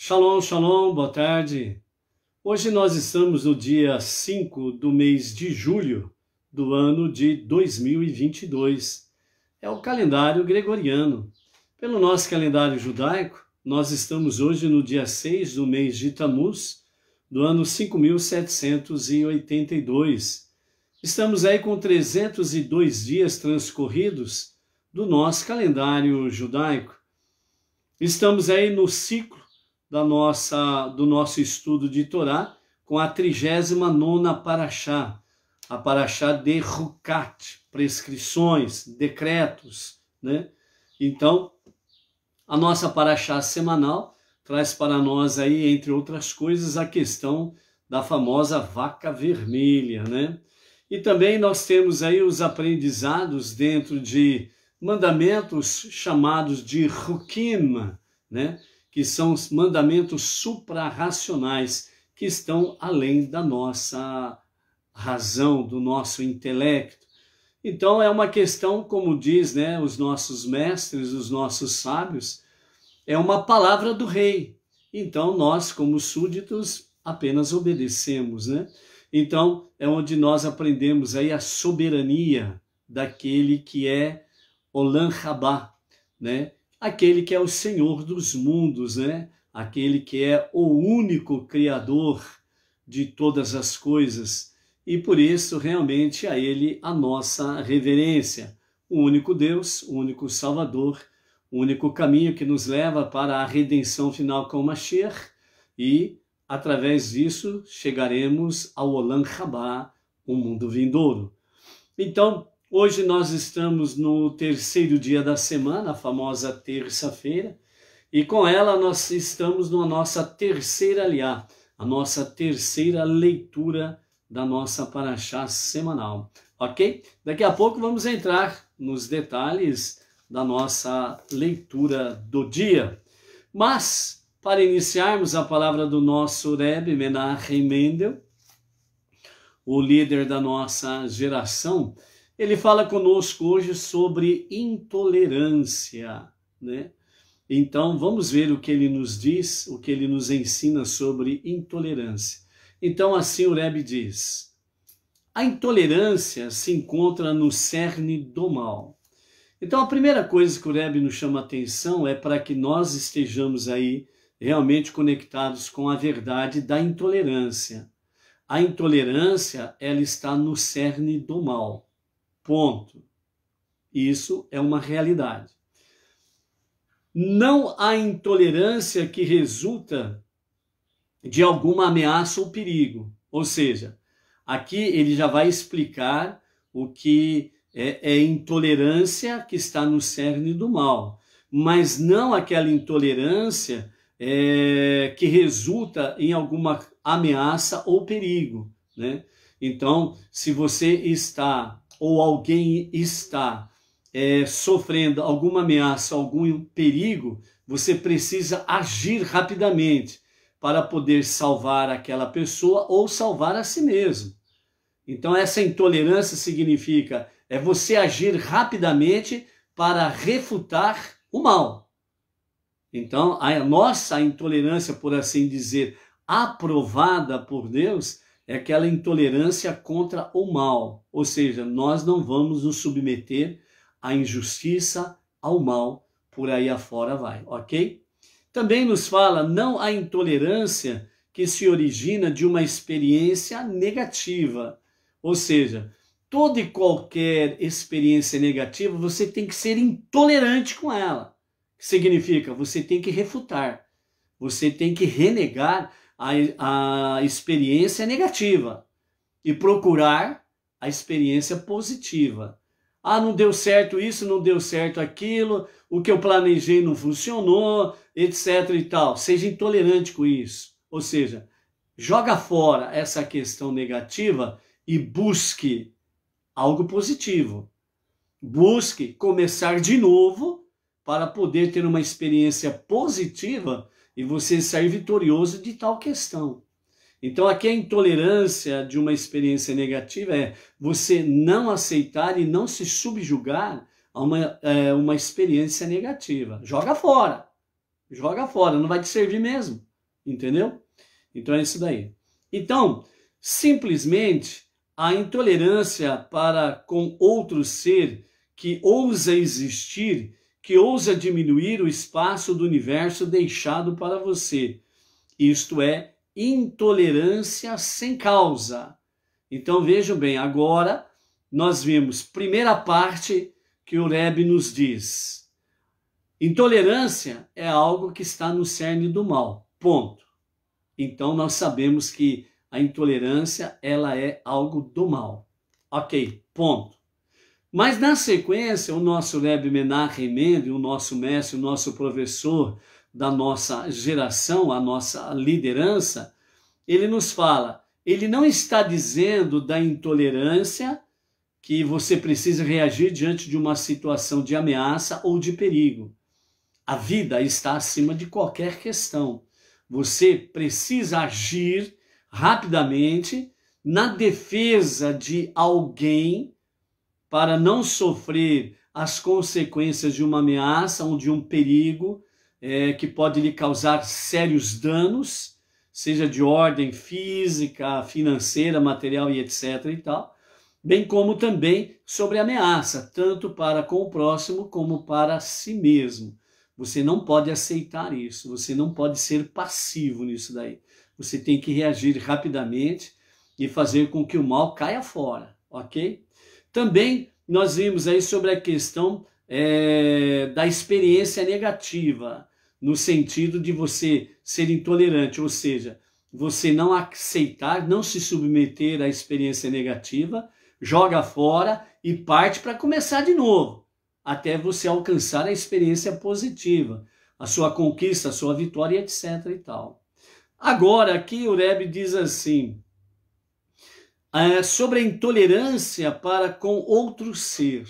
Shalom, shalom, boa tarde. Hoje nós estamos no dia 5 do mês de julho do ano de 2022. É o calendário gregoriano. Pelo nosso calendário judaico, nós estamos hoje no dia 6 do mês de Tammuz, do ano 5782. Estamos aí com 302 dias transcorridos do nosso calendário judaico. Estamos aí no ciclo do nosso estudo de Torá, com a 39ª Parashá, a Parashá de Hukat, prescrições, decretos, né? Então, a nossa Parashá semanal traz para nós aí, entre outras coisas, a questão da famosa vaca vermelha, né? E também nós temos aí os aprendizados dentro de mandamentos chamados de Hukim, né? Que são os mandamentos suprarracionais, que estão além da nossa razão, do nosso intelecto. Então é uma questão, como diz, né, os nossos mestres, os nossos sábios, é uma palavra do rei. Então nós, como súditos, apenas obedecemos, né? Então é onde nós aprendemos aí a soberania daquele que é Olam Rabá, né? Aquele que é o Senhor dos mundos, né? Aquele que é o único Criador de todas as coisas. E por isso, realmente, a Ele a nossa reverência. O único Deus, o único Salvador, o único caminho que nos leva para a redenção final com o Mashiach. E, através disso, chegaremos ao Olam Rabá, o mundo vindouro. Então, hoje nós estamos no terceiro dia da semana, a famosa terça-feira, e com ela nós estamos na nossa terceira aliá, a nossa terceira leitura da nossa Parashá semanal, ok? Daqui a pouco vamos entrar nos detalhes da nossa leitura do dia. Mas, para iniciarmos a palavra do nosso Rebbe Menachem Mendel, o líder da nossa geração, ele fala conosco hoje sobre intolerância, né? Então, vamos ver o que ele nos diz, o que ele nos ensina sobre intolerância. Então, assim o Rebbe diz: a intolerância se encontra no cerne do mal. Então, a primeira coisa que o Rebbe nos chama a atenção é para que nós estejamos aí realmente conectados com a verdade da intolerância. A intolerância, ela está no cerne do mal. Ponto. Isso é uma realidade. Não há intolerância que resulta de alguma ameaça ou perigo. Ou seja, aqui ele já vai explicar o que é intolerância que está no cerne do mal, mas não aquela intolerância que resulta em alguma ameaça ou perigo, né? Então, se você está ou alguém está sofrendo alguma ameaça, algum perigo, você precisa agir rapidamente para poder salvar aquela pessoa ou salvar a si mesmo. Então essa intolerância significa você agir rapidamente para refutar o mal. Então a nossa intolerância, por assim dizer, aprovada por Deus, é aquela intolerância contra o mal, ou seja, nós não vamos nos submeter à injustiça, ao mal, por aí afora vai, ok? Também nos fala, não há intolerância que se origina de uma experiência negativa, ou seja, toda e qualquer experiência negativa, você tem que ser intolerante com ela, que significa, você tem que refutar, você tem que renegar a experiência negativa e procurar a experiência positiva. Ah, não deu certo isso, não deu certo aquilo, o que eu planejei não funcionou, etc e tal. Seja intolerante com isso. Ou seja, joga fora essa questão negativa e busque algo positivo. Busque começar de novo para poder ter uma experiência positiva e você sair vitorioso de tal questão. Então aqui a intolerância de uma experiência negativa é você não aceitar e não se subjugar a uma experiência negativa. Joga fora, não vai te servir mesmo. entendeu? Então é isso daí. Então, simplesmente, a intolerância para com outro ser que ousa existir, que ousa diminuir o espaço do universo deixado para você. Isto é intolerância sem causa. Então vejam bem, agora nós vimos primeira parte que o Rebbe nos diz. Intolerância é algo que está no cerne do mal, ponto. Então nós sabemos que a intolerância ela é algo do mal. Ok, ponto. Mas na sequência, o nosso Rebbe Menachem Mendel, o nosso mestre, o nosso professor da nossa geração, a nossa liderança, ele nos fala, ele não está dizendo da intolerância que você precisa reagir diante de uma situação de ameaça ou de perigo. A vida está acima de qualquer questão. Você precisa agir rapidamente na defesa de alguém para não sofrer as consequências de uma ameaça ou de um perigo que pode lhe causar sérios danos, seja de ordem física, financeira, material e etc. e tal, bem como também sobre ameaça, tanto para com o próximo como para si mesmo. Você não pode aceitar isso, você não pode ser passivo nisso daí. Você tem que reagir rapidamente e fazer com que o mal caia fora, ok? Também nós vimos aí sobre a questão da experiência negativa, no sentido de você ser intolerante, ou seja, você não aceitar, não se submeter à experiência negativa, joga fora e parte para começar de novo, até você alcançar a experiência positiva, a sua conquista, a sua vitória, etc. e tal. Agora, aqui o Rebbe diz assim, sobre a intolerância para com outro ser.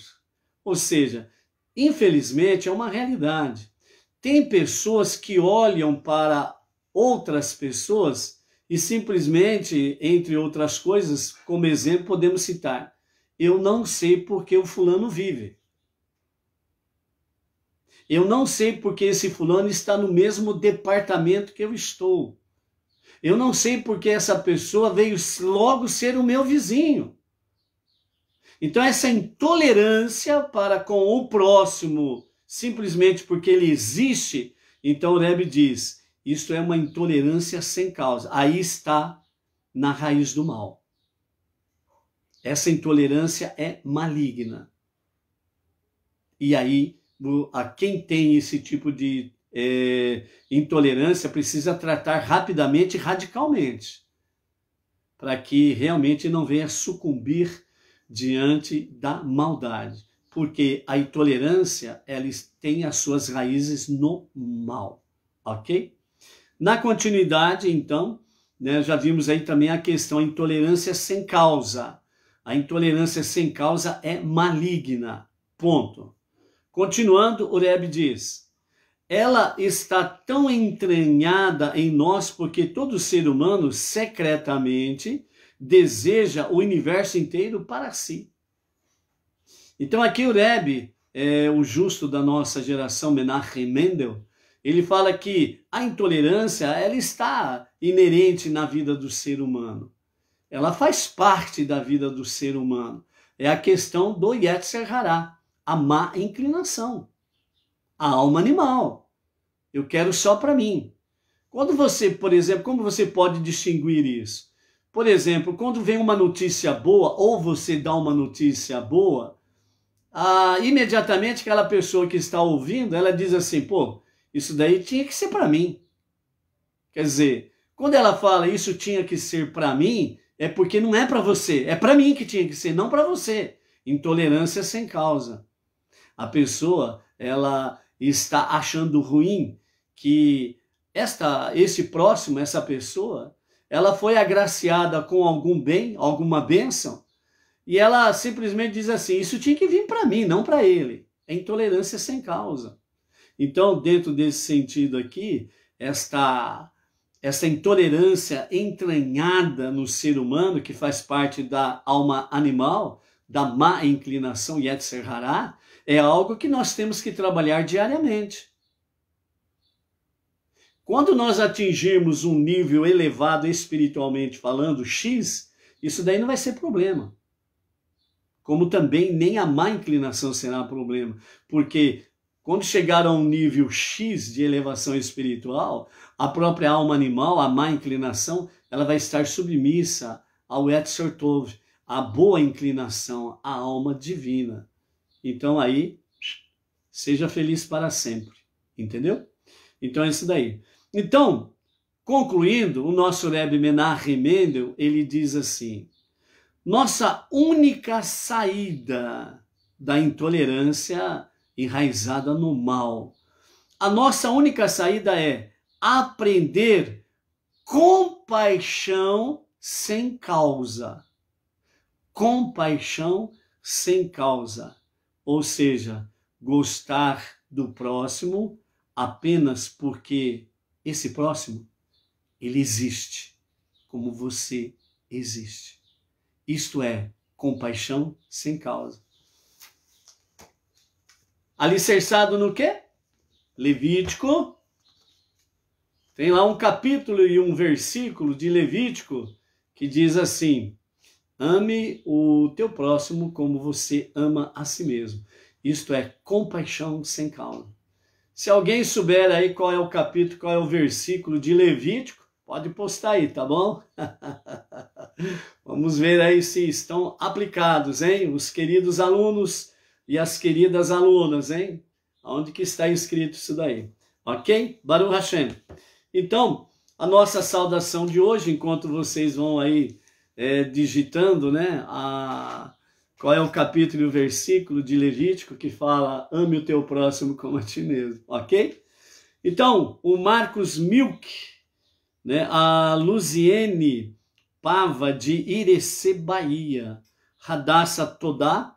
Ou seja, infelizmente é uma realidade. Tem pessoas que olham para outras pessoas e simplesmente, entre outras coisas, como exemplo, podemos citar, eu não sei porque o fulano vive. Eu não sei porque esse fulano está no mesmo departamento que eu estou. Eu não sei porque essa pessoa veio logo ser o meu vizinho. Então essa intolerância para com o próximo, simplesmente porque ele existe, então o Rebbe diz, isto é uma intolerância sem causa. Aí está na raiz do mal. Essa intolerância é maligna. E aí, a quem tem esse tipo de intolerância precisa tratar rapidamente e radicalmente, para que realmente não venha sucumbir diante da maldade, porque a intolerância ela tem as suas raízes no mal, ok? Na continuidade, então, já vimos aí também a questão da intolerância sem causa. A intolerância sem causa é maligna, ponto. Continuando, o Rebbe diz, ela está tão entranhada em nós porque todo ser humano secretamente deseja o universo inteiro para si. Então aqui o Rebbe, o justo da nossa geração, Menachem Mendel, ele fala que a intolerância ela está inerente na vida do ser humano. Ela faz parte da vida do ser humano. É a questão do Yetzer Hará, a má inclinação, a alma animal. Eu quero só para mim. Quando você, por exemplo, como você pode distinguir isso? Por exemplo, quando vem uma notícia boa, ou você dá uma notícia boa, imediatamente aquela pessoa que está ouvindo, ela diz assim, pô, isso daí tinha que ser para mim. Quer dizer, quando ela fala isso tinha que ser para mim, é porque não é para você, é para mim que tinha que ser, não para você. Intolerância sem causa. A pessoa, ela está achando ruim que esse próximo, essa pessoa, ela foi agraciada com algum bem, alguma bênção, e ela simplesmente diz assim, isso tinha que vir para mim, não para ele. É intolerância sem causa. Então, dentro desse sentido aqui, essa intolerância entranhada no ser humano, que faz parte da alma animal, da má inclinação Yetzer Hará, é algo que nós temos que trabalhar diariamente. Quando nós atingirmos um nível elevado espiritualmente falando, X, isso daí não vai ser problema. Como também nem a má inclinação será problema. Porque quando chegar a um nível X de elevação espiritual, a própria alma animal, a má inclinação, ela vai estar submissa ao Yetzer Tov, a boa inclinação, a alma divina. Então aí, seja feliz para sempre. Entendeu? Então é isso daí. Então, concluindo, o nosso Rebbe Menachem Mendel, ele diz assim: nossa única saída da intolerância enraizada no mal, a nossa única saída é aprender compaixão sem causa. Compaixão sem causa. Ou seja, gostar do próximo apenas porque esse próximo, ele existe, como você existe. Isto é, compaixão sem causa. Alicerçado no quê? Levítico. Tem lá um capítulo e um versículo de Levítico que diz assim: ame o teu próximo como você ama a si mesmo. Isto é, compaixão sem causa. Se alguém souber aí qual é o capítulo, qual é o versículo de Levítico, pode postar aí, tá bom? Vamos ver aí se estão aplicados, hein? Os queridos alunos e as queridas alunas, hein? Onde que está escrito isso daí? Ok? Baruch Hashem. Então, a nossa saudação de hoje, enquanto vocês vão aí digitando, né? Qual é o capítulo e o versículo de Levítico que fala ame o teu próximo como a ti mesmo, ok? Então, o Marcos Milk, né? A Luziene Pava de Irecê, Bahia, Radassa Todá,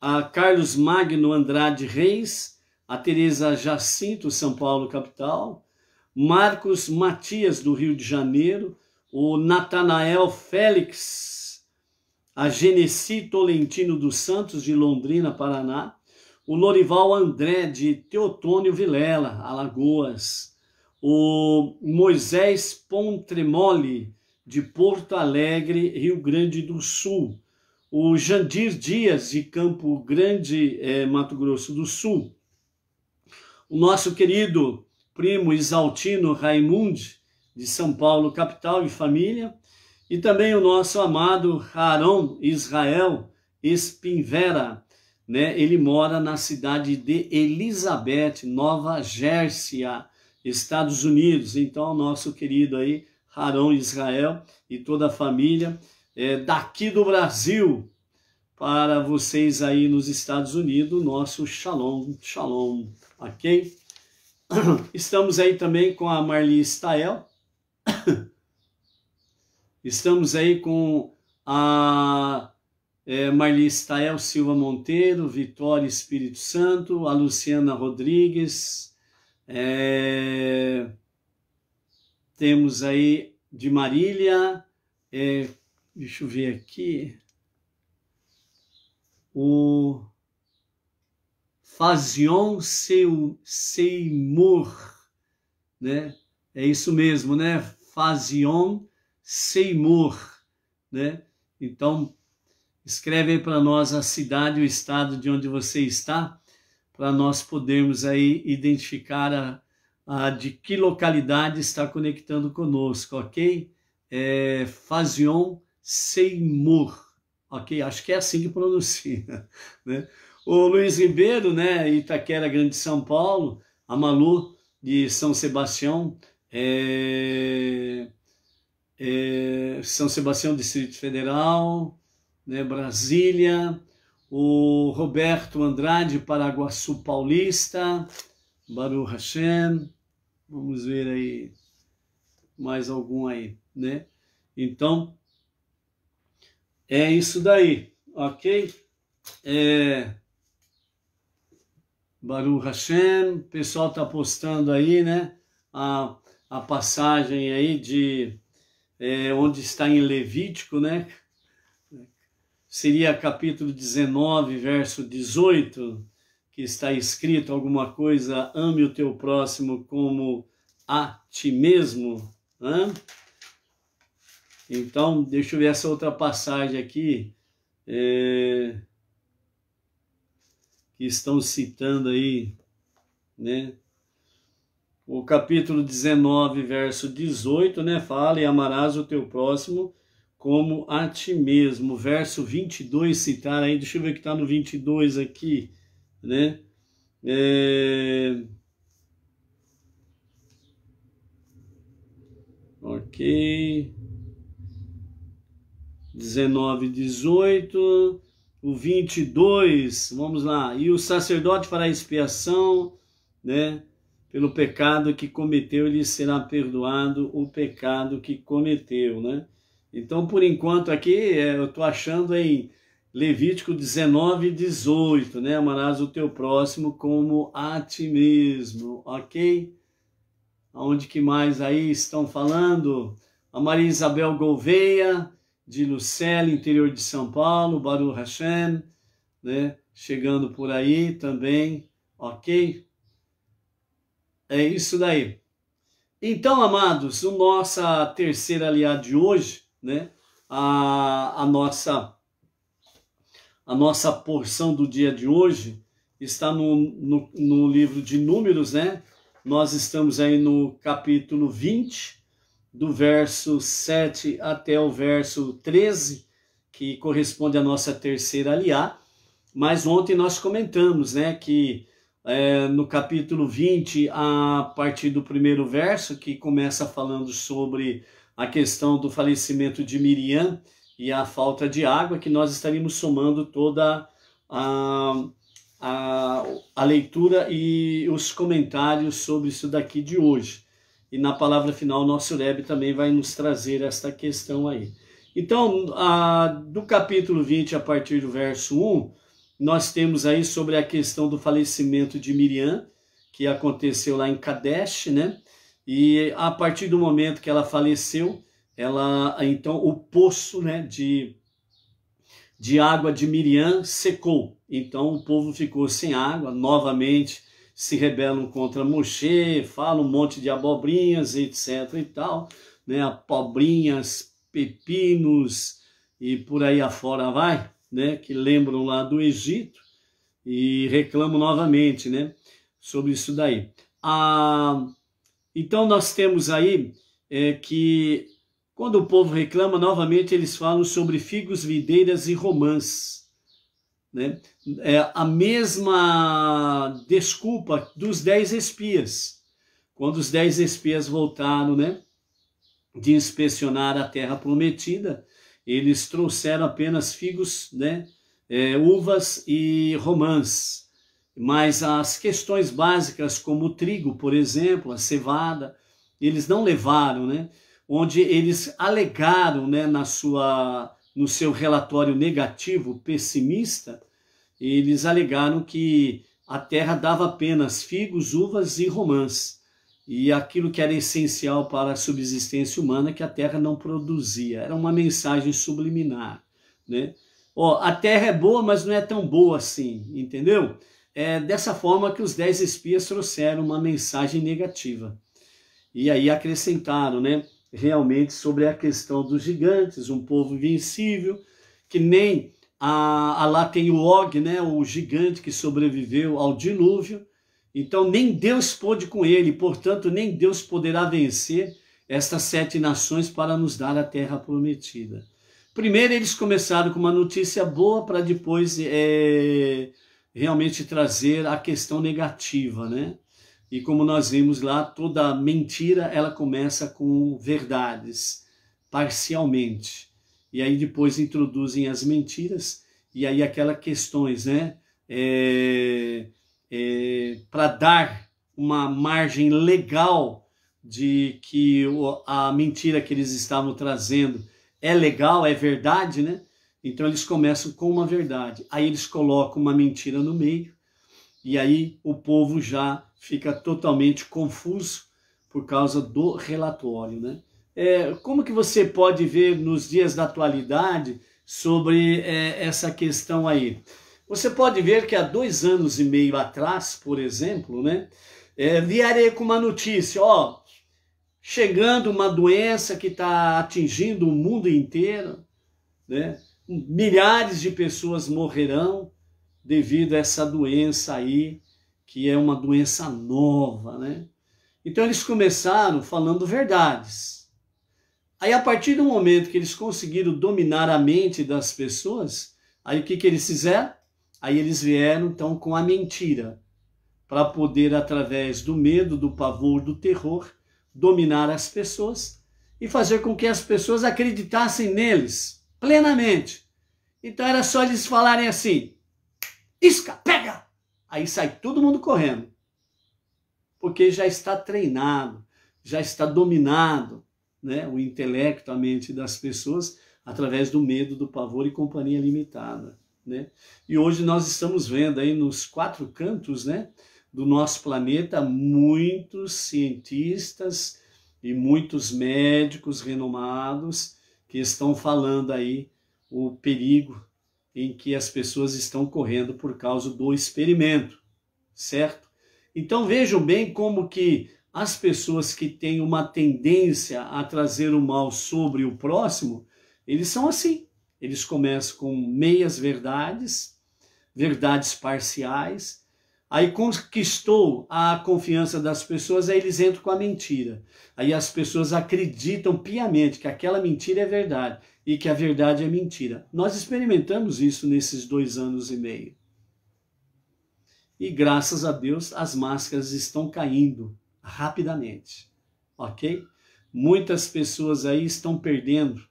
a Carlos Magno Andrade Reis, a Tereza Jacinto, São Paulo, capital, Marcos Matias, do Rio de Janeiro, o Natanael Félix, a Genesi Tolentino dos Santos, de Londrina, Paraná, o Lorival André, de Teotônio Vilela, Alagoas, o Moisés Pontremoli, de Porto Alegre, Rio Grande do Sul, o Jandir Dias, de Campo Grande, Mato Grosso do Sul, o nosso querido primo Isaltino Raimundi, de São Paulo, capital e família, e também o nosso amado Haron Israel Espinvera, né? Ele mora na cidade de Elizabeth, Nova Jersey, Estados Unidos. Então, o nosso querido aí, Haron Israel e toda a família daqui do Brasil, para vocês aí nos Estados Unidos, nosso Shalom, Shalom, ok? Estamos aí também com a Marli Stael. Estamos aí com a Marli Stael Silva Monteiro, Vitória Espírito Santo, a Luciana Rodrigues, temos aí de Marília, deixa eu ver aqui, o Fazion Seymour, né? É isso mesmo, né? Fazion Seymour, né? Então, escreve aí para nós a cidade, o estado de onde você está, para nós podermos aí identificar de que localidade está conectando conosco, ok? Fazion Seymour, ok? Acho que é assim que pronuncia, né? O Luiz Ribeiro, né? Itaquera, Grande São Paulo, a Malu de São Sebastião, São Sebastião, Distrito Federal, né, Brasília, o Roberto Andrade, Paraguaçu Paulista, Baruch Hashem, vamos ver aí, mais algum aí, né? Então, é isso daí, ok? Baruch Hashem, o pessoal está postando aí, né, a passagem aí de onde está em Levítico, né? Seria capítulo 19, verso 18, que está escrito alguma coisa, ame o teu próximo como a ti mesmo. Né? Então, deixa eu ver essa outra passagem aqui, que estão citando aí, né? O capítulo 19, verso 18, né? Fala: e amarás o teu próximo como a ti mesmo. Verso 22, citar aí, deixa eu ver o que está no 22 aqui, né? Ok. 19, 18, o 22, vamos lá. E o sacerdote fará expiação, né? Pelo pecado que cometeu, lhe será perdoado o pecado que cometeu, né? Então, por enquanto aqui, eu estou achando em Levítico 19, 18, né? Amarás o teu próximo como a ti mesmo, ok? Aonde que mais aí estão falando? A Maria Isabel Gouveia, de Lucélia, interior de São Paulo, Baruch Hashem, né? Chegando por aí também, ok? É isso daí. Então, amados, a nossa terceira aliada de hoje, né? A nossa porção do dia de hoje está no livro de Números, né? Nós estamos aí no capítulo 20, do verso 7 até o verso 13, que corresponde à nossa terceira aliá. Mas ontem nós comentamos, né, que no capítulo 20, a partir do primeiro verso, que começa falando sobre a questão do falecimento de Miriam e a falta de água, que nós estaríamos somando toda a leitura e os comentários sobre isso daqui de hoje. E na palavra final, nosso Rebbe também vai nos trazer esta questão aí. Então, do capítulo 20, a partir do verso 1, nós temos aí sobre a questão do falecimento de Miriam, que aconteceu lá em Kadesh, né? E a partir do momento que ela faleceu, então o poço, né, de água de Miriam secou. Então o povo ficou sem água, novamente se rebelam contra Moshe, falam um monte de abobrinhas, etc. e tal, né? Abobrinhas, pepinos e por aí afora vai, né? Que lembram lá do Egito e reclamam novamente, né? Sobre isso daí. Então nós temos aí que quando o povo reclama, novamente eles falam sobre figos, videiras e romãs, né? A mesma desculpa dos 10 espias. Quando os 10 espias voltaram, né, de inspecionar a terra prometida, eles trouxeram apenas figos, né, uvas e romãs. Mas as questões básicas, como o trigo, por exemplo, a cevada, eles não levaram, né? Onde eles alegaram, né, no seu relatório negativo, pessimista, eles alegaram que a terra dava apenas figos, uvas e romãs. E aquilo que era essencial para a subsistência humana, que a terra não produzia. Era uma mensagem subliminar, né? A terra é boa, mas não é tão boa assim, entendeu? É dessa forma que os 10 espias trouxeram uma mensagem negativa. E aí acrescentaram, né, realmente sobre a questão dos gigantes, um povo invencível, que nem lá tem o Og, né, o gigante que sobreviveu ao dilúvio. Então nem Deus pôde com ele, portanto nem Deus poderá vencer estas 7 nações para nos dar a terra prometida. Primeiro eles começaram com uma notícia boa para depois realmente trazer a questão negativa, né? E como nós vimos lá, toda mentira ela começa com verdades, parcialmente. E aí depois introduzem as mentiras, e aí aquelas questões, né? Para dar uma margem legal de que a mentira que eles estavam trazendo é legal, é verdade, né? Então eles começam com uma verdade. Aí eles colocam uma mentira no meio, e aí o povo já fica totalmente confuso por causa do relatório, né? Como que você pode ver nos dias da atualidade sobre essa questão aí? Você pode ver que há 2 anos e meio atrás, por exemplo, né, vierem com uma notícia, chegando uma doença que está atingindo o mundo inteiro, né? Milhares de pessoas morrerão devido a essa doença aí, que é uma doença nova, né? Então eles começaram falando verdades. Aí a partir do momento que eles conseguiram dominar a mente das pessoas, aí o que eles fizeram? Aí eles vieram então com a mentira, para poder, através do medo, do pavor, do terror, dominar as pessoas e fazer com que as pessoas acreditassem neles plenamente. Então era só eles falarem assim, isca, pega! Aí sai todo mundo correndo, porque já está treinado, já está dominado, né, o intelecto, a mente das pessoas, através do medo, do pavor e companhia limitada, né? E hoje nós estamos vendo aí nos 4 cantos, né, do nosso planeta, muitos cientistas e muitos médicos renomados que estão falando aí o perigo em que as pessoas estão correndo por causa do experimento, certo? Então vejam bem como que as pessoas que têm uma tendência a trazer o mal sobre o próximo, eles são assim. Eles começam com meias verdades, verdades parciais, aí conquistou a confiança das pessoas, aí eles entram com a mentira. Aí as pessoas acreditam piamente que aquela mentira é verdade e que a verdade é mentira. Nós experimentamos isso nesses 2 anos e meio. E graças a Deus as máscaras estão caindo rapidamente, ok? Muitas pessoas aí estão perdendo,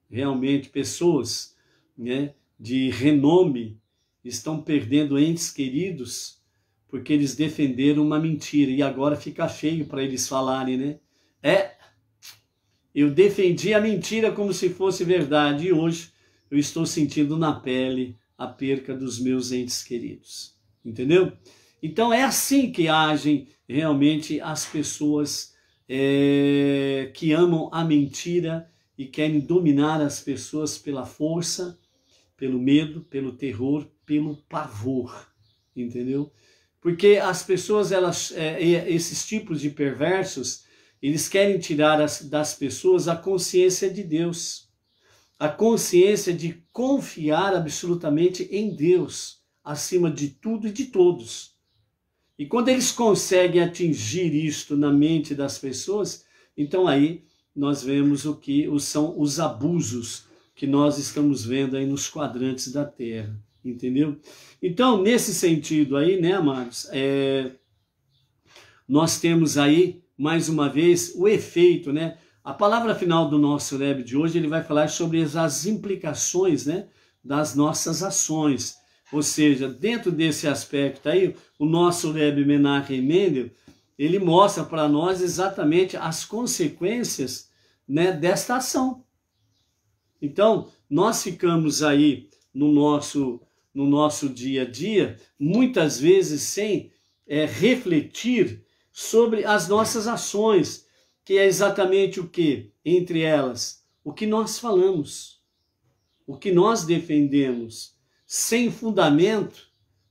realmente pessoas, né, de renome, estão perdendo entes queridos porque eles defenderam uma mentira e agora fica feio para eles falarem, né? Eu defendi a mentira como se fosse verdade e hoje eu estou sentindo na pele a perca dos meus entes queridos, entendeu? Então é assim que agem realmente as pessoas que amam a mentira e querem dominar as pessoas pela força, pelo medo, pelo terror, pelo pavor, entendeu? Porque as pessoas, esses tipos de perversos, eles querem tirar das pessoas a consciência de Deus, a consciência de confiar absolutamente em Deus, acima de tudo e de todos. E quando eles conseguem atingir isto na mente das pessoas, então aí nós vemos o que são os abusos que nós estamos vendo aí nos quadrantes da Terra, entendeu? Então, nesse sentido aí, né, amados, nós temos aí, mais uma vez, o efeito, né? A palavra final do nosso Rebbe de hoje, ele vai falar sobre as implicações, né, das nossas ações. Ou seja, dentro desse aspecto aí, o nosso Rebbe Menachem Mendel, ele mostra para nós exatamente as consequências, né, desta ação. Então, nós ficamos aí no nosso dia a dia, muitas vezes sem refletir sobre as nossas ações, que é exatamente o que? Entre elas, o que nós falamos, o que nós defendemos, sem fundamento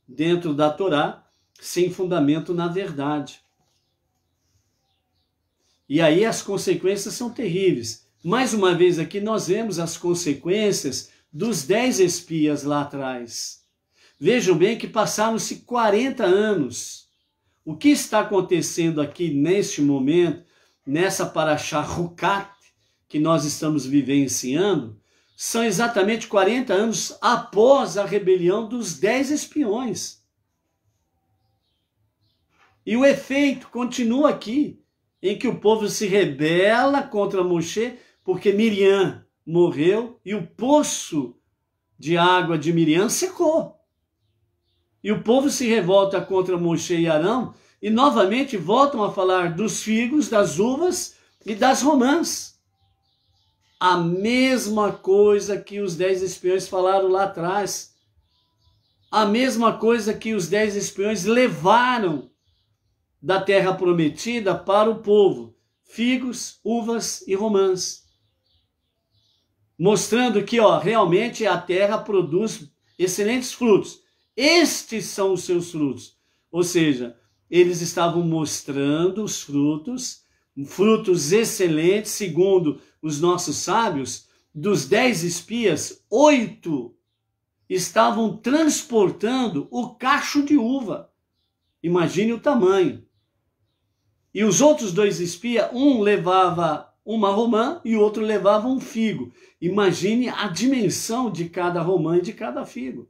dentro da Torá, sem fundamento na verdade. E aí as consequências são terríveis. Mais uma vez aqui nós vemos as consequências dos 10 espias lá atrás. Vejam bem que passaram-se 40 anos. O que está acontecendo aqui neste momento, nessa Parashá Hukat, que nós estamos vivenciando, são exatamente 40 anos após a rebelião dos 10 espiões. E o efeito continua aqui, em que o povo se rebela contra Moshe, porque Miriam morreu e o poço de água de Miriam secou. E o povo se revolta contra Moshe e Arão e novamente voltam a falar dos figos, das uvas e das romãs. A mesma coisa que os 10 espiões falaram lá atrás. A mesma coisa que os 10 espiões levaram da terra prometida para o povo. Figos, uvas e romãs. Mostrando que realmente a terra produz excelentes frutos. Estes são os seus frutos. Ou seja, eles estavam mostrando os frutos, frutos excelentes, segundo os nossos sábios. Dos 10 espias, 8 estavam transportando o cacho de uva. Imagine o tamanho. E os outros 2 espias, um levava uma romã e o outro levava um figo. Imagine a dimensão de cada romã e de cada figo.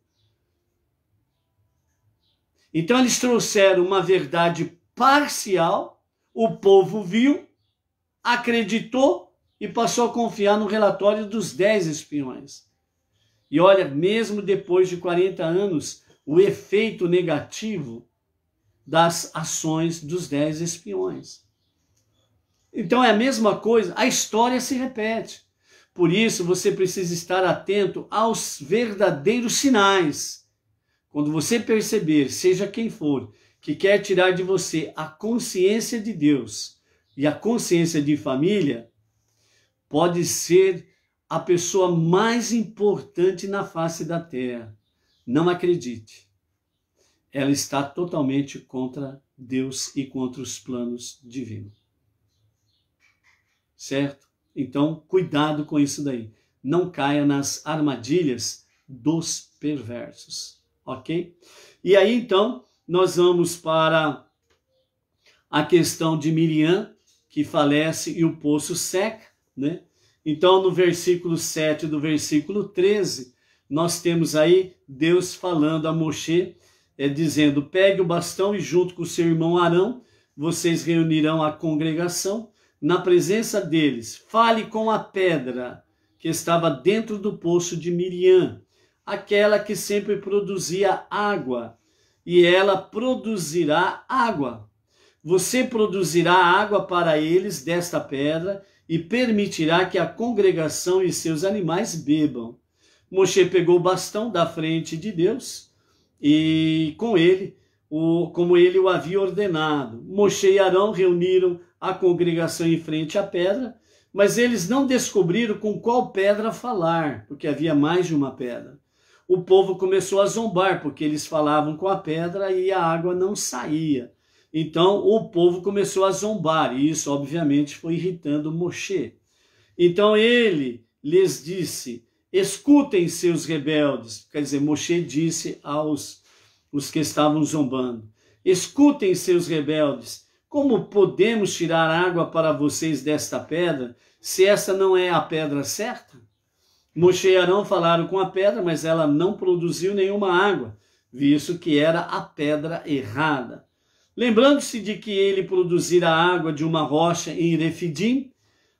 Então eles trouxeram uma verdade parcial, o povo viu, acreditou e passou a confiar no relatório dos 10 espiões. E olha, mesmo depois de 40 anos, o efeito negativo das ações dos 10 espiões. Então é a mesma coisa, a história se repete. Por isso você precisa estar atento aos verdadeiros sinais. Quando você perceber, seja quem for, que quer tirar de você a consciência de Deus e a consciência de família, pode ser a pessoa mais importante na face da terra. Não acredite. Ela está totalmente contra Deus e contra os planos divinos. Certo? Então, cuidado com isso daí. Não caia nas armadilhas dos perversos. Ok? E aí, então, nós vamos para a questão de Miriam, que falece e o poço seca, né? Então, no versículo 7 do versículo 13, nós temos aí Deus falando a Moshe, dizendo: pegue o bastão e junto com o seu irmão Arão, vocês reunirão a congregação. Na presença deles, fale com a pedra que estava dentro do poço de Miriam, aquela que sempre produzia água, e ela produzirá água. Você produzirá água para eles desta pedra e permitirá que a congregação e seus animais bebam. Moshe pegou o bastão da frente de Deus e com ele, como ele o havia ordenado. Moshe e Arão reuniram a congregação em frente à pedra, mas eles não descobriram com qual pedra falar, porque havia mais de uma pedra. O povo começou a zombar, porque eles falavam com a pedra e a água não saía. Então o povo começou a zombar, e isso obviamente foi irritando Moshe. Então ele lhes disse: escutem, seus rebeldes. Quer dizer, Moshe disse aos os que estavam zombando: escutem, seus rebeldes, como podemos tirar água para vocês desta pedra, se essa não é a pedra certa? Moshe e Arão falaram com a pedra, mas ela não produziu nenhuma água, visto que era a pedra errada. Lembrando-se de que ele produzira água de uma rocha em Refidim,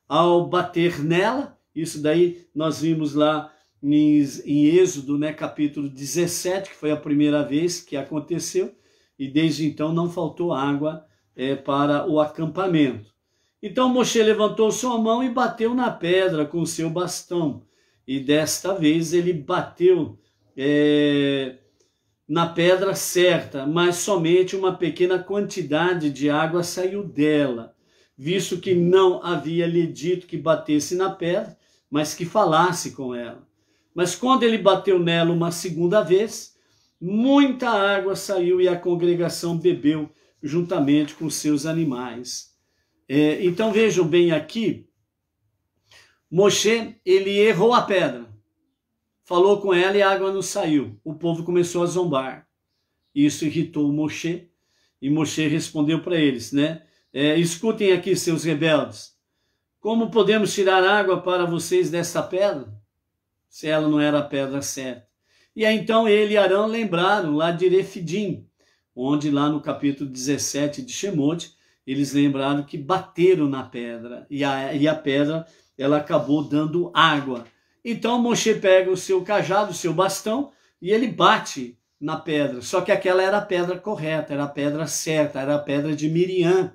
ao bater nela, isso daí nós vimos lá em Êxodo, né, capítulo 17, que foi a primeira vez que aconteceu, e desde então não faltou água para o acampamento. Então Moshe levantou sua mão e bateu na pedra com seu bastão, e desta vez ele bateu na pedra certa, mas somente uma pequena quantidade de água saiu dela, visto que não havia lhe dito que batesse na pedra, mas que falasse com ela. Mas quando ele bateu nela uma segunda vez, muita água saiu e a congregação bebeu juntamente com seus animais. Então vejam bem aqui, Moshe, ele errou a pedra, falou com ela e a água não saiu. O povo começou a zombar. Isso irritou Moshe, e Moshe respondeu para eles, né? Escutem aqui, seus rebeldes, como podemos tirar água para vocês desta pedra, se ela não era a pedra certa? E aí então ele e Arão lembraram lá de Refidim, onde lá no capítulo 17 de Shemot, eles lembraram que bateram na pedra, e a pedra ela acabou dando água. Então Moshe pega o seu cajado, o seu bastão, e ele bate na pedra. Só que aquela era a pedra correta, era a pedra certa, era a pedra de Miriam.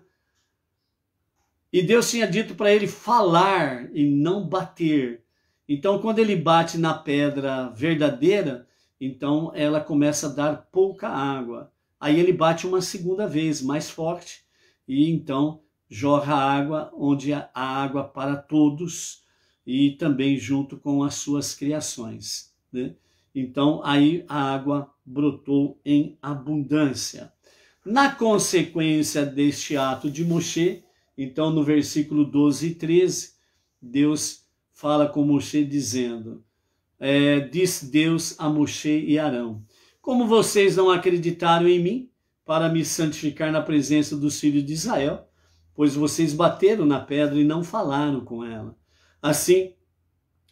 E Deus tinha dito para ele falar e não bater. Então quando ele bate na pedra verdadeira, então ela começa a dar pouca água. Aí ele bate uma segunda vez, mais forte, e então jorra água, onde há água para todos, e também junto com as suas criações, né? Então aí a água brotou em abundância. Na consequência deste ato de Moshe, Então, no versículo 12 e 13, Deus fala com Moshe dizendo, disse Deus a Moshe e Arão, como vocês não acreditaram em mim para me santificar na presença dos filhos de Israel, pois vocês bateram na pedra e não falaram com ela. Assim,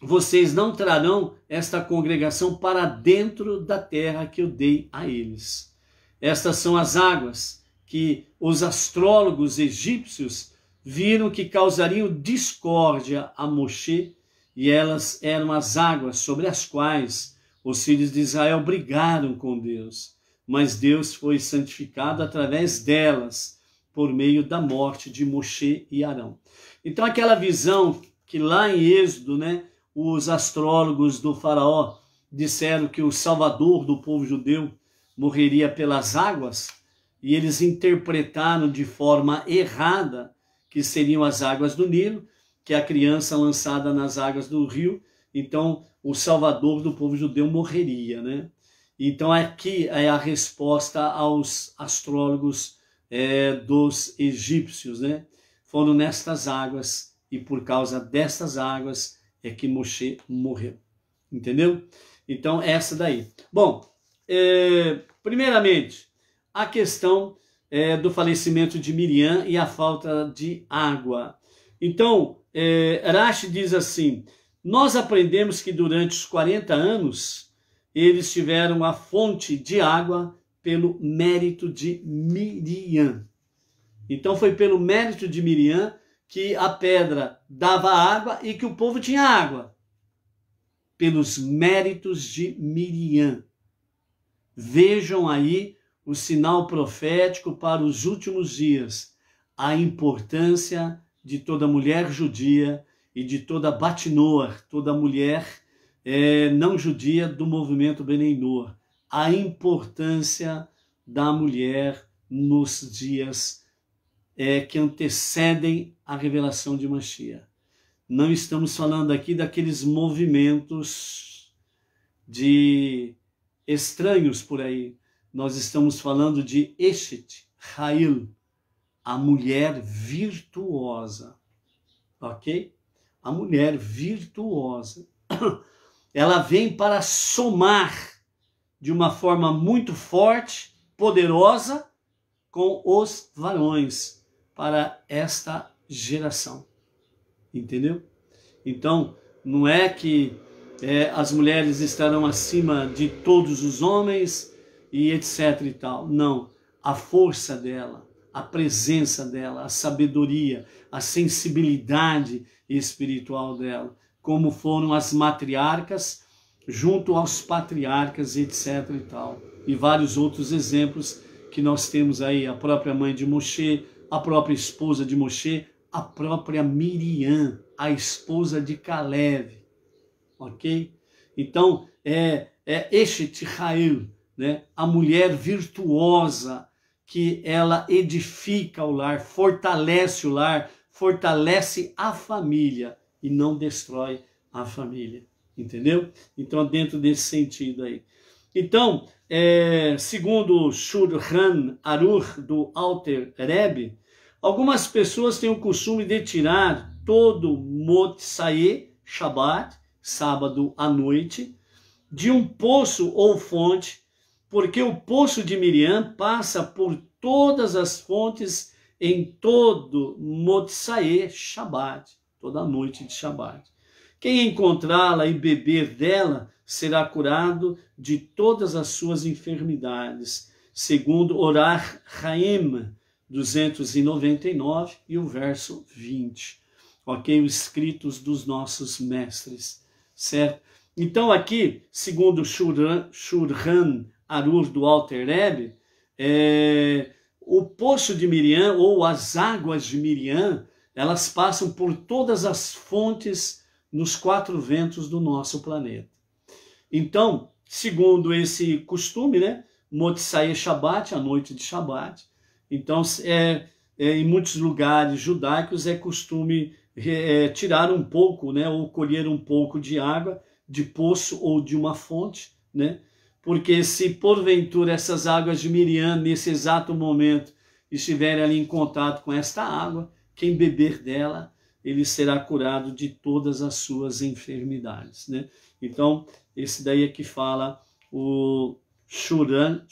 vocês não trarão esta congregação para dentro da terra que eu dei a eles. Estas são as águas que os astrólogos egípcios viram que causariam discórdia a Moshe, e elas eram as águas sobre as quais os filhos de Israel brigaram com Deus. Mas Deus foi santificado através delas, por meio da morte de Moshe e Arão. Então aquela visão que lá em Êxodo, os astrólogos do faraó disseram que o salvador do povo judeu morreria pelas águas, e eles interpretaram de forma errada que seriam as águas do Nilo, que é a criança lançada nas águas do rio, então o salvador do povo judeu morreria, Então aqui é a resposta aos astrólogos dos egípcios, Foram nestas águas, e por causa destas águas é que Moshe morreu, entendeu? Então essa daí. Bom, primeiramente, a questão do falecimento de Miriam e a falta de água. Então, Rashi diz assim, nós aprendemos que durante os 40 anos, eles tiveram a fonte de água pelo mérito de Miriam. Então foi pelo mérito de Miriam que a pedra dava água e que o povo tinha água. Pelos méritos de Miriam. Vejam aí o sinal profético para os últimos dias. A importância de toda mulher judia e de toda Batinoa, toda mulher não judia do movimento Benei Noach. A importância da mulher nos dias que antecedem a revelação de Mashiach. Não estamos falando aqui daqueles movimentos de estranhos por aí. Nós estamos falando de Eshet Ha'il, a mulher virtuosa, ok? A mulher virtuosa. Ela vem para somar de uma forma muito forte, poderosa, com os varões para esta geração. Entendeu? Então, não é que as mulheres estarão acima de todos os homens e etc e tal. Não. A força dela, a presença dela, a sabedoria, a sensibilidade espiritual dela, como foram as matriarcas junto aos patriarcas, etc e tal. E vários outros exemplos que nós temos aí, a própria mãe de Moshe, a própria esposa de Moshe, a própria Miriam, a esposa de Caleb, ok? Então, Eshet Ha'il, a mulher virtuosa, que ela edifica o lar, fortalece o lar, fortalece a família e não destrói a família, entendeu? Então, dentro desse sentido aí. Então, segundo Shulchan Aruch do Alter Rebbe, algumas pessoas têm o costume de tirar todo Motzai Shabbat, sábado à noite, de um poço ou fonte, porque o poço de Miriam passa por todas as fontes em todo Motzai Shabbat, toda noite de Shabbat. Quem encontrá-la e beber dela será curado de todas as suas enfermidades, segundo Orar Chaim 299 e o verso 20. Ok? Os escritos dos nossos mestres, certo? Então aqui, segundo Shulchan Aruch do Alter Rebbe, o poço de Miriam, ou as águas de Miriam, elas passam por todas as fontes nos 4 ventos do nosso planeta. Então, segundo esse costume, Motzai Shabbat, a noite de Shabbat, então em muitos lugares judaicos é costume tirar um pouco, ou colher um pouco de água de poço ou de uma fonte, porque se porventura essas águas de Miriam, nesse exato momento, estiverem ali em contato com esta água, quem beber dela, ele será curado de todas as suas enfermidades, né? Então, esse daí é que fala o Shulchan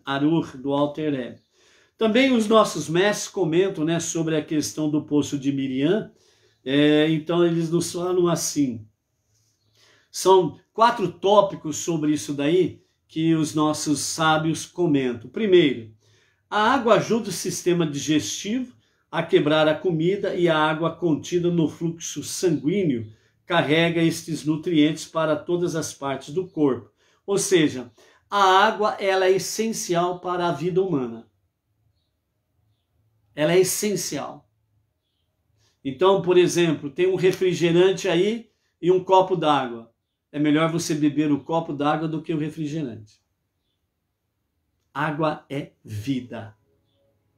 Aruch do Alter Rebbe. Também os nossos mestres comentam, né, sobre a questão do poço de Miriam. Então, eles nos falam assim. São 4 tópicos sobre isso daí que os nossos sábios comentam. Primeiro, a água ajuda o sistema digestivo a quebrar a comida e a água contida no fluxo sanguíneo carrega estes nutrientes para todas as partes do corpo. Ou seja, a água ela é essencial para a vida humana. Ela é essencial. Então, por exemplo, tem um refrigerante aí e um copo d'água. É melhor você beber o copo d'água do que o refrigerante. Água é vida.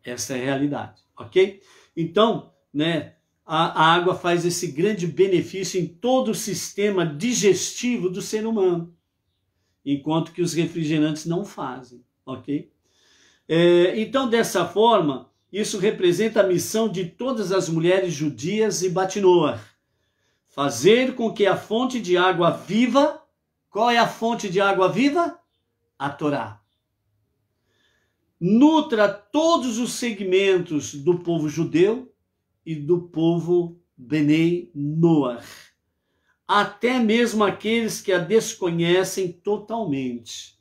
Essa é a realidade, ok? Então, né, a água faz esse grande benefício em todo o sistema digestivo do ser humano, enquanto que os refrigerantes não fazem, ok? Então, dessa forma, isso representa a missão de todas as mulheres judias e Batinoar. Fazer com que a fonte de água viva, qual é a fonte de água viva? A Torá. Nutra todos os segmentos do povo judeu e do povo Benei Noach, até mesmo aqueles que a desconhecem totalmente.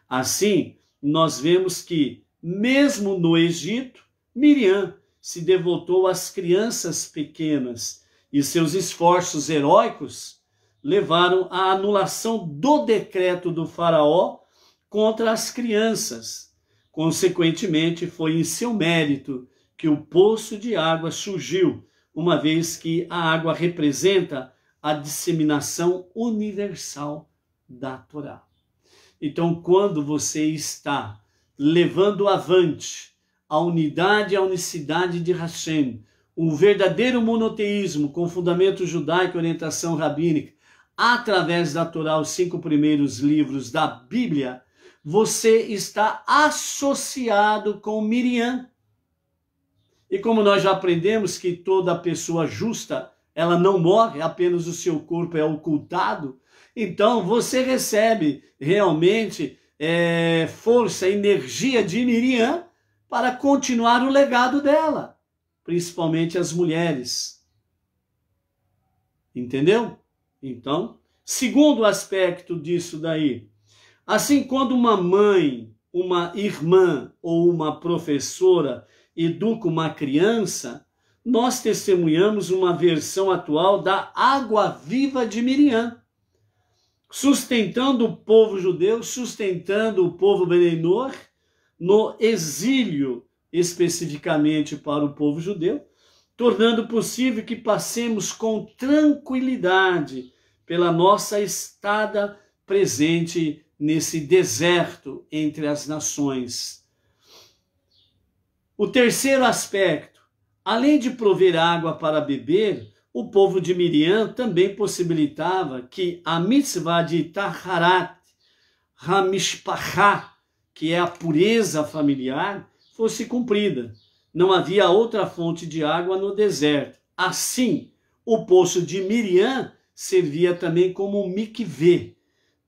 Assim, nós vemos que, mesmo no Egito, Miriam se devotou às crianças pequenas e seus esforços heróicos levaram à anulação do decreto do faraó contra as crianças. Consequentemente, foi em seu mérito que o poço de água surgiu, uma vez que a água representa a disseminação universal da Torá. Então, quando você está levando avante a unidade e a unicidade de Hashem, um verdadeiro monoteísmo com fundamento judaico e orientação rabínica, através da Torá, os 5 primeiros livros da Bíblia, você está associado com Miriam. E como nós já aprendemos que toda pessoa justa, ela não morre, apenas o seu corpo é ocultado, então você recebe realmente força, energia de Miriam para continuar o legado dela, principalmente as mulheres. Entendeu? Então, segundo aspecto disso daí, assim, quando uma mãe, uma irmã ou uma professora educa uma criança, nós testemunhamos uma versão atual da água viva de Miriam, sustentando o povo judeu, sustentando o povo Benei Noach no exílio, especificamente para o povo judeu, tornando possível que passemos com tranquilidade pela nossa estada presente nesse deserto entre as nações. O terceiro aspecto, além de prover água para beber, o povo de Miriam também possibilitava que a mitzvah de Taharat HaMishpachá, que é a pureza familiar, fosse cumprida. Não havia outra fonte de água no deserto. Assim, o poço de Miriam servia também como um mikvê,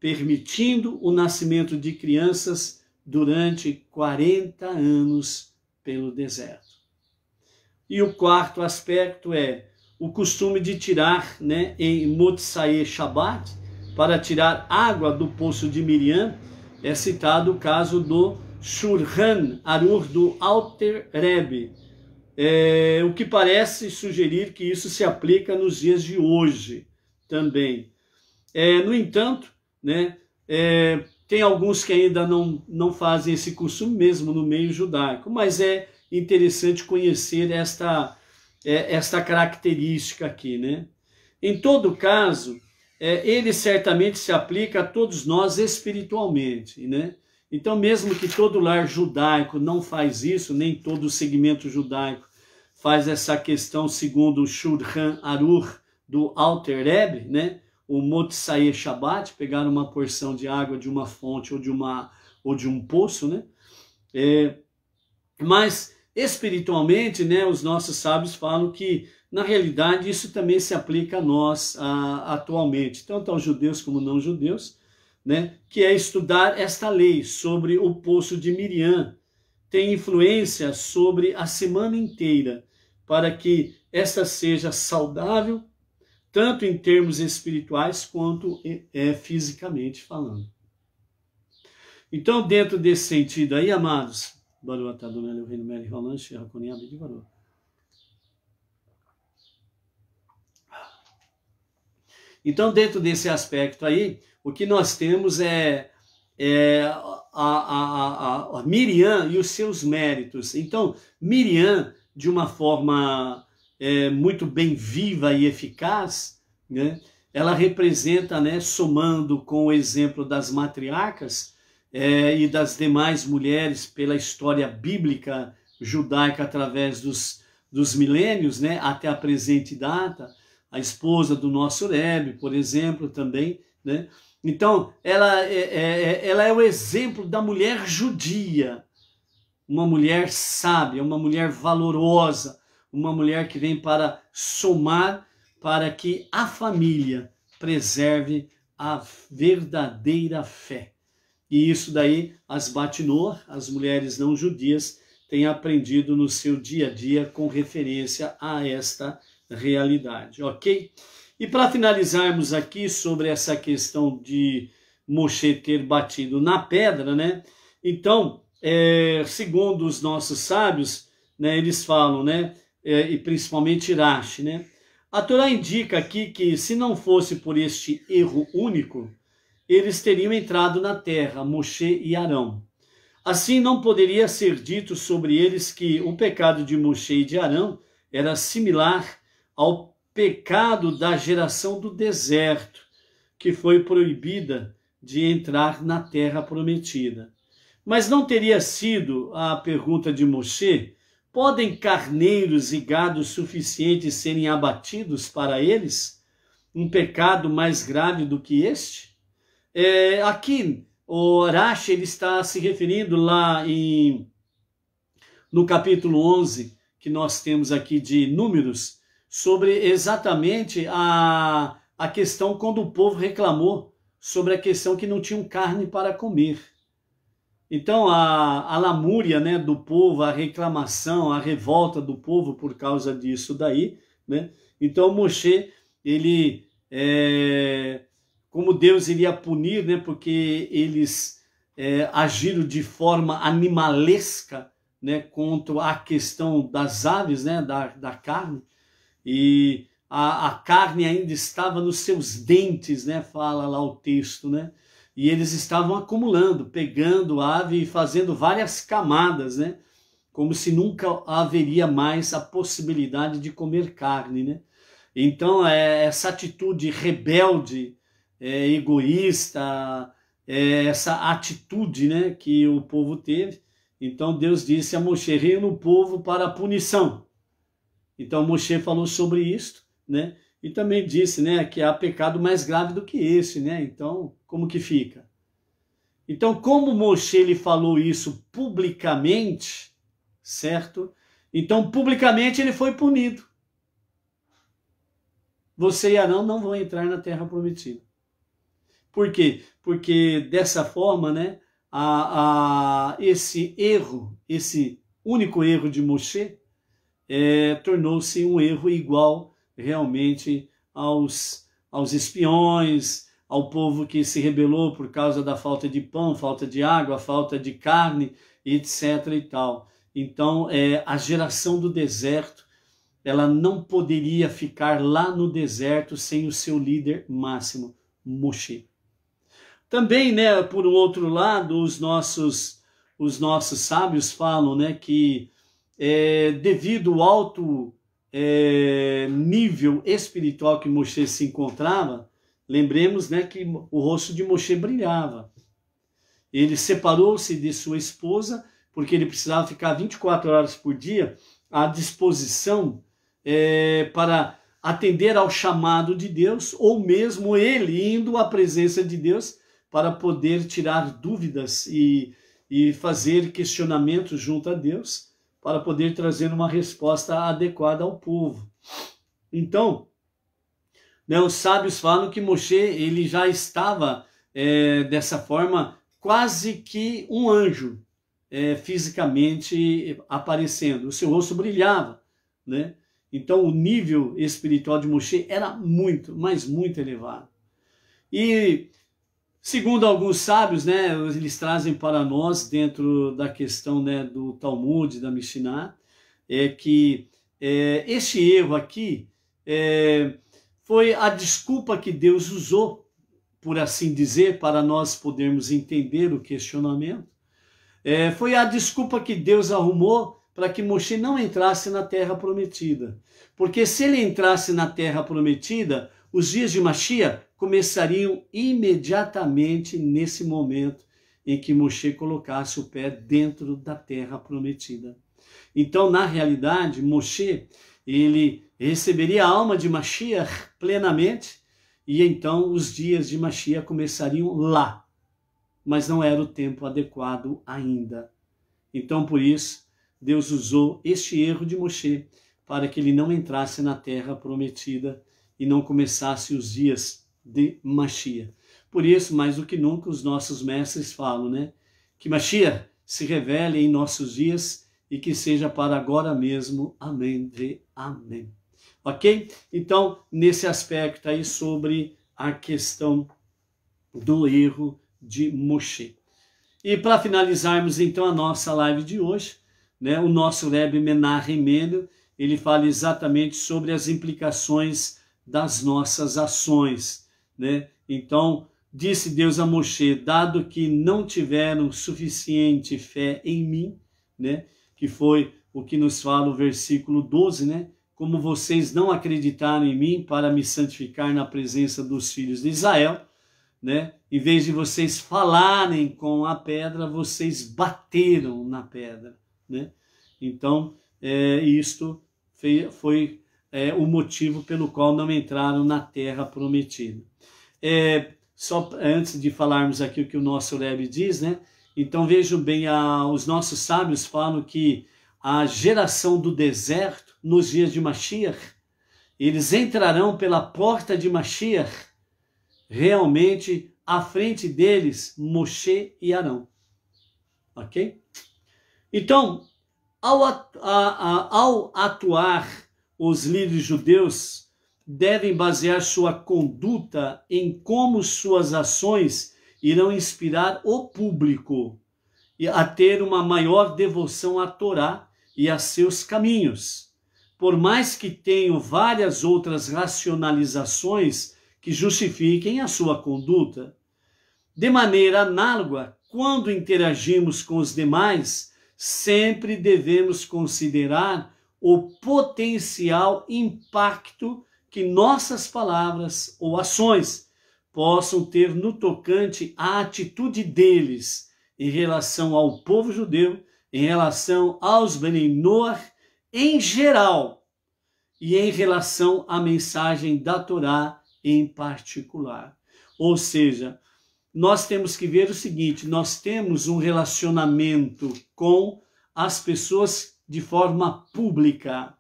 permitindo o nascimento de crianças durante 40 anos pelo deserto. E o quarto aspecto é o costume de tirar, em Motzai Shabbat, para tirar água do poço de Miriam, é citado o caso do Shulchan Aruch do Alter Rebbe, o que parece sugerir que isso se aplica nos dias de hoje também. No entanto, tem alguns que ainda não fazem esse costume mesmo no meio judaico, mas é interessante conhecer esta característica aqui, Em todo caso, ele certamente se aplica a todos nós espiritualmente, Então, mesmo que todo lar judaico não faz isso, nem todo segmento judaico faz essa questão segundo o Shulchan Aruch do Alter Rebbe, o Motzai Shabbat, pegar uma porção de água de uma fonte ou de um poço, mas espiritualmente, né, os nossos sábios falam que, na realidade, isso também se aplica a nós atualmente, tanto aos judeus como não judeus, né, que é estudar esta lei sobre o poço de Miriam. Tem influência sobre a semana inteira, para que esta seja saudável, tanto em termos espirituais quanto fisicamente falando. Então, dentro desse sentido aí, amados, então, dentro desse aspecto aí, o que nós temos é a Miriam e os seus méritos. Então, Miriam, de uma forma muito bem viva e eficaz, né, ela representa, né, somando com o exemplo das matriarcas e das demais mulheres pela história bíblica judaica através dos milênios, né, até a presente data, a esposa do nosso Rebbe, por exemplo, também, né? Então, ela é o exemplo da mulher judia, uma mulher sábia, uma mulher valorosa, uma mulher que vem para somar para que a família preserve a verdadeira fé. E isso daí as Batinor, as mulheres não judias, têm aprendido no seu dia a dia com referência a esta realidade, ok? E para finalizarmos aqui sobre essa questão de Moshe ter batido na pedra, né? Então, segundo os nossos sábios, né, eles falam, né, e principalmente Rashi, né? A Torá indica aqui que se não fosse por este erro único, eles teriam entrado na terra, Moshe e Arão. Assim, não poderia ser dito sobre eles que o pecado de Moshe e de Arão era similar ao pecado da geração do deserto, que foi proibida de entrar na terra prometida. Mas não teria sido a pergunta de Moshe: podem carneiros e gados suficientes serem abatidos para eles? Um pecado mais grave do que este? Aqui, o Rashi ele está se referindo lá no capítulo 11, que nós temos aqui de Números, sobre exatamente a questão quando o povo reclamou sobre a questão que não tinham carne para comer. Então, a lamúria, né, do povo, a reclamação, a revolta do povo por causa disso daí, né? Então, Moshe, ele, como Deus iria punir, né, porque eles agiram de forma animalesca, né, contra a questão das aves, né, da carne, e a carne ainda estava nos seus dentes, né? Fala lá o texto, né? E eles estavam acumulando, pegando ave e fazendo várias camadas, né? Como se nunca haveria mais a possibilidade de comer carne, né? Então, essa atitude rebelde, egoísta, essa atitude, né, que o povo teve. Então, Deus disse a Moshe: reúna o povo para a punição. Então, Moshe falou sobre isso, né? E também disse, né, que há pecado mais grave do que esse, né? Então, como que fica? Então, como Moshe ele falou isso publicamente, certo? Então, publicamente ele foi punido. Você e Arão não vão entrar na terra prometida. Por quê? Porque dessa forma, né, esse erro, esse único erro de Moshe, tornou-se um erro igual realmente aos espiões, ao povo que se rebelou por causa da falta de pão, falta de água, falta de carne, etc. e tal. Então, a geração do deserto, ela não poderia ficar lá no deserto sem o seu líder máximo, Moshe. Também, né, por um outro lado, os nossos sábios falam, né, que devido ao alto nível espiritual que Moshe se encontrava, lembremos, né, que o rosto de Moshe brilhava. Ele separou-se de sua esposa porque ele precisava ficar 24 horas por dia à disposição para atender ao chamado de Deus, ou mesmo ele indo à presença de Deus para poder tirar dúvidas e fazer questionamentos junto a Deus, para poder trazer uma resposta adequada ao povo. Então, né, os sábios falam que Moshe ele já estava dessa forma quase que um anjo fisicamente aparecendo. O seu rosto brilhava, né? Então o nível espiritual de Moshe era muito, mas muito elevado. E segundo alguns sábios, né, eles trazem para nós dentro da questão, né, do Talmud, da Mishnah, que este erro aqui foi a desculpa que Deus usou, por assim dizer, para nós podermos entender o questionamento. Foi a desculpa que Deus arrumou para que Moshe não entrasse na terra prometida. Porque se ele entrasse na terra prometida, os dias de Mashiach começariam imediatamente nesse momento em que Moshe colocasse o pé dentro da terra prometida. Então, na realidade, Moshe, ele receberia a alma de Mashiach plenamente, e então os dias de Mashiach começariam lá. Mas não era o tempo adequado ainda. Então, por isso, Deus usou este erro de Moshe para que ele não entrasse na terra prometida e não começasse os dias de Mashiach. Por isso, mais do que nunca, os nossos mestres falam, né? Que Mashiach se revele em nossos dias e que seja para agora mesmo. Amém de amém. Ok? Então, nesse aspecto aí sobre a questão do erro de Moshe. E para finalizarmos então a nossa live de hoje, né, o nosso Rebbe Menachem Mendel, ele fala exatamente sobre as implicações das nossas ações, né? Então, disse Deus a Moshe, dado que não tiveram suficiente fé em mim, né, que foi o que nos fala o versículo 12, né? Como vocês não acreditaram em mim para me santificar na presença dos filhos de Israel, né? Em vez de vocês falarem com a pedra, vocês bateram na pedra, né? Então, isto foi o motivo pelo qual não entraram na terra prometida. Só antes de falarmos aqui o que o nosso Rebbe diz, né? Então vejam bem, os nossos sábios falam que a geração do deserto, nos dias de Mashiach, eles entrarão pela porta de Mashiach, realmente à frente deles, Moshe e Arão. Ok? Então, ao atuar, os líderes judeus devem basear sua conduta em como suas ações irão inspirar o público a ter uma maior devoção à Torá e a seus caminhos. Por mais que tenham várias outras racionalizações que justifiquem a sua conduta. De maneira análoga, quando interagimos com os demais, sempre devemos considerar o potencial impacto que nossas palavras ou ações possam ter no tocante à atitude deles em relação ao povo judeu, em relação aos Bnei Noach em geral e em relação à mensagem da Torá em particular. Ou seja, nós temos que ver o seguinte, nós temos um relacionamento com as pessoas de forma pública.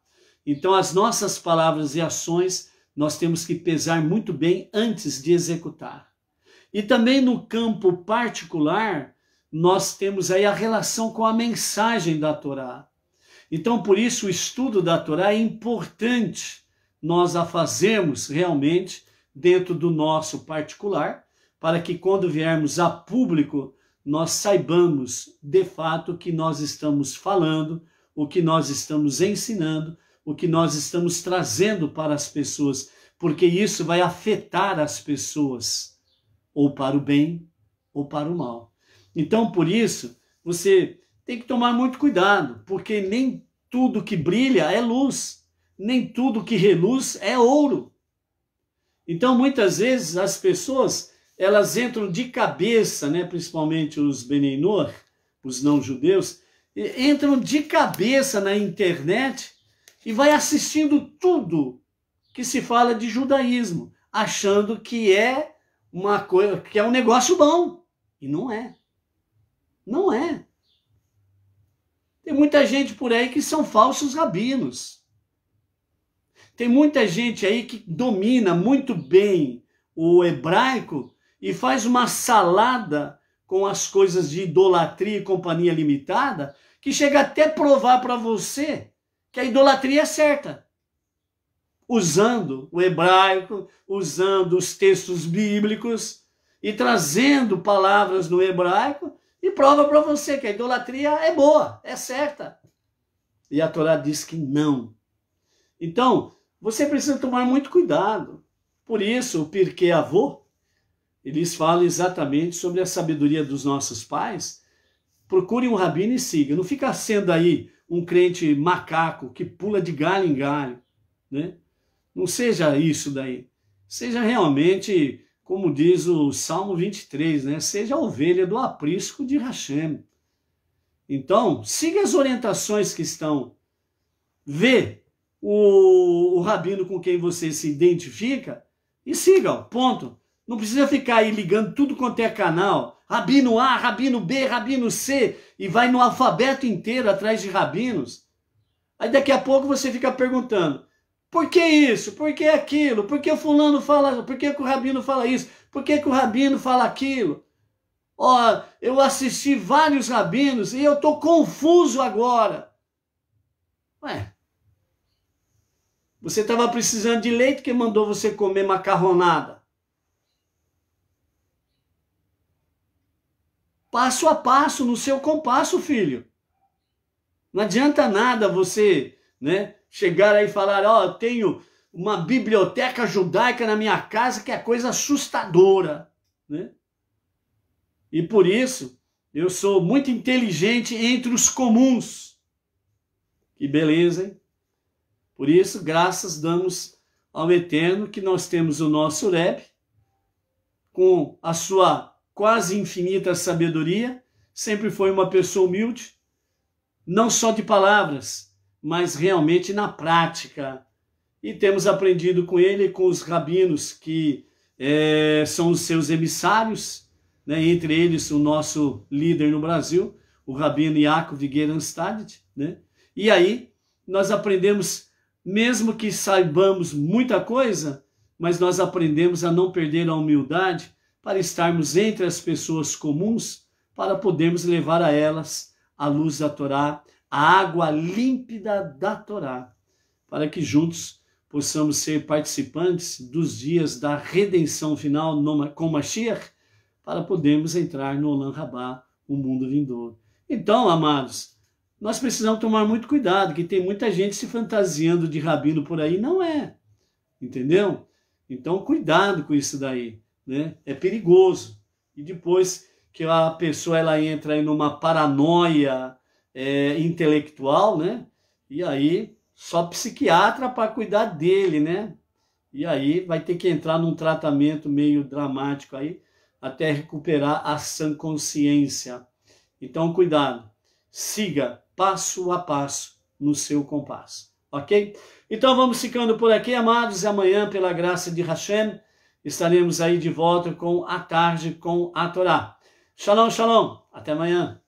Então, as nossas palavras e ações, nós temos que pesar muito bem antes de executar. E também no campo particular, nós temos aí a relação com a mensagem da Torá. Então, por isso, o estudo da Torá é importante nós a fazermos realmente dentro do nosso particular, para que quando viermos a público, nós saibamos de fato o que nós estamos falando, o que nós estamos ensinando, o que nós estamos trazendo para as pessoas, porque isso vai afetar as pessoas, ou para o bem, ou para o mal. Então, por isso, você tem que tomar muito cuidado, porque nem tudo que brilha é luz, nem tudo que reluz é ouro. Então, muitas vezes, as pessoas, elas entram de cabeça, né, principalmente os Bnei Noach, os não-judeus, entram de cabeça na internet e vai assistindo tudo que se fala de judaísmo, achando que é uma coisa, que é um negócio bom. E não é. Não é. Tem muita gente por aí que são falsos rabinos. Tem muita gente aí que domina muito bem o hebraico e faz uma salada com as coisas de idolatria e companhia limitada, que chega até provar para você que a idolatria é certa. Usando o hebraico, usando os textos bíblicos e trazendo palavras no hebraico, e prova para você que a idolatria é boa, é certa. E a Torá diz que não. Então, você precisa tomar muito cuidado. Por isso, o Pirkei Avot, eles falam exatamente sobre a sabedoria dos nossos pais. Procure um rabino e siga. Não fica sendo aí um crente macaco que pula de galho em galho, né? Não seja isso daí. Seja realmente, como diz o Salmo 23, né? Seja a ovelha do aprisco de Hashem. Então, siga as orientações que estão. Vê o rabino com quem você se identifica e siga, ponto. Não precisa ficar aí ligando tudo quanto é canal. Rabino A, Rabino B, Rabino C, e vai no alfabeto inteiro atrás de rabinos. Aí daqui a pouco você fica perguntando, por que isso? Por que aquilo? Por que o fulano fala, por que o rabino fala isso? Por que o rabino fala aquilo? Ó, eu assisti vários rabinos e eu estou confuso agora. Ué, você estava precisando de leite que mandou você comer macarronada. Passo a passo, no seu compasso, filho. Não adianta nada você, né, chegar aí e falar, ó, eu tenho uma biblioteca judaica na minha casa que é coisa assustadora, né? E por isso, eu sou muito inteligente entre os comuns. Que beleza, hein? Por isso, graças damos ao Eterno que nós temos o nosso Rebbe, com a sua quase infinita sabedoria, sempre foi uma pessoa humilde, não só de palavras, mas realmente na prática. E temos aprendido com ele e com os rabinos que são os seus emissários, né? Entre eles o nosso líder no Brasil, o rabino Yaakov de Geranstad, né? E aí nós aprendemos, mesmo que saibamos muita coisa, mas nós aprendemos a não perder a humildade para estarmos entre as pessoas comuns, para podermos levar a elas a luz da Torá, a água límpida da Torá, para que juntos possamos ser participantes dos dias da redenção final com Mashiach, para podermos entrar no Olam Rabá, o mundo vindouro. Então, amados, nós precisamos tomar muito cuidado, que tem muita gente se fantasiando de rabino por aí, não é, entendeu? Então, cuidado com isso daí. Né? É perigoso. E depois que a pessoa ela entra aí numa paranoia intelectual, né? E aí só psiquiatra para cuidar dele, né? E aí vai ter que entrar num tratamento meio dramático aí até recuperar a sã consciência. Então cuidado, siga passo a passo no seu compasso, ok? Então vamos ficando por aqui, amados, e amanhã, pela graça de Hashem, estaremos aí de volta com a tarde com a Torá. Shalom, shalom. Até amanhã.